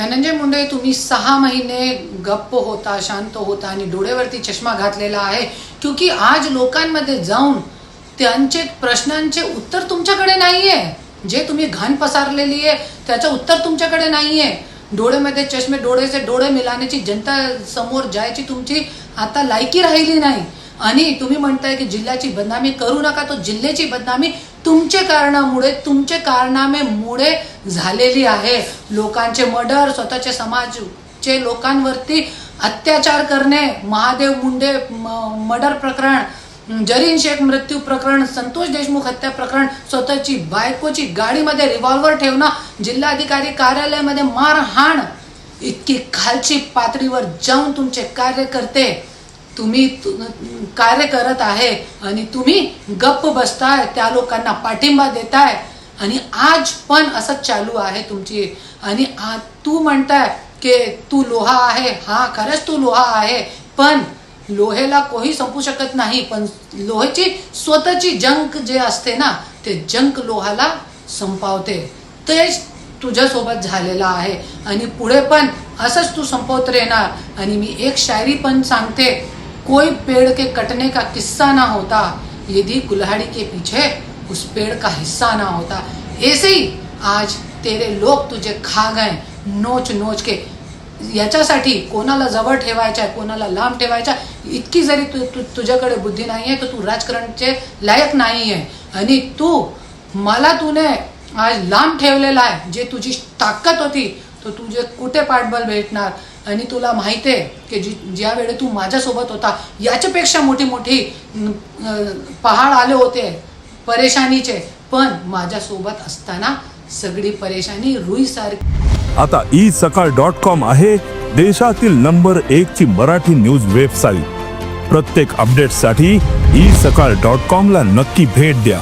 धनंजय मुंडे, तुम्ही 6 महिने गप्प होता, शांत होता आणि डोळ्यावरती चष्मा घातलेला आहे, क्योंकि आज लोकांमध्ये जाऊन त्यांचे प्रश्नांचे उत्तर तुमच्याकडे नाहीये. जे तुम्ही घाण पसारलेली आहे त्याचं उत्तर तुमच्याकडे नाहीये. डोळ्यामध्ये चष्मे, डोळे से डोळे मिलाण्याची, जनता समोर जायची तुमची आता लायकी राहिली नाही. आणि तुम्ही म्हणताय की जिल्ह्याची बदनामी करू नका. तो जिल्ह्याची बदनामी तुमच्या कारणामुळे, तुमचे कारनामेमुळे झालेली आहे. लोकांचे मर्डर, स्वतःच्या समाजचे लोकांवरती अत्याचार करणे, महादेव मुंडे मर्डर प्रकरण, जरीन शेख मृत्यू प्रकरण, संतोष देशमुख हत्या प्रकरण, स्वतःची बायकोची गाडीमध्ये रिव्हॉल्वर ठेवणं, जिल्हाधिकारी कार्यालयामध्ये मारहाण, इतकी खालची पातळीवर जाऊन तुमचे कार्यकर्ते तुम्ही कार्य करत आहे आणि तुम्ही गप्प बसताय, त्या लोकांना पाठिंबा देताय. आणि आज पण असंच चालू आहे तुमची. आणि तू म्हणताय की तू लोहा आहे. हा, खरंच तू लोहा आहे, पण लोहेला कोही संपू शकत नाही. पण लोह्याची स्वतःची जंक जे असते ना, ते जंक लोहाला संपवते. तेच तुझ्यासोबत झालेलं आहे आणि पुढे पण असंच तू संपवत राहणार. आणि मी एक शायरी पण सांगते, कोई पेड़ के कटने का किस्सा ना होता यदि कुल्हाड़ी के पीछे उस पेड़ का हिस्सा ना होता. ऐसे ही आज तेरे लोग तुझे खा गए नोच नोच के. याच्यासाठी कोणाला जवळ ठेवायचं आहे, कोणाला लांब ठेवायचं, इतकी जरी तुझ्याकडे बुद्धी नाही आहे तर तू राजकारणाचे लायक नाही आहे. आणि तूने आज लांब ठेवलेला आहे. जे तुझी ताकद होती तो तुझे कुठे पाठबळ भेटणार. आणि तुला माहिती आहे की ज्या वेळे तू माझ्यासोबत होता, याच्यापेक्षा मोठी पहाड आले होते परेशानीचे, पण माझ्यासोबत असताना सगळी परेशानी रुईसारखी. आता isakal.com आहे देशातील नंबर 1 ची मराठी न्यूज वेबसाईट. प्रत्येक अपडेटसाठी isakal.com ला नक्की भेट द्या.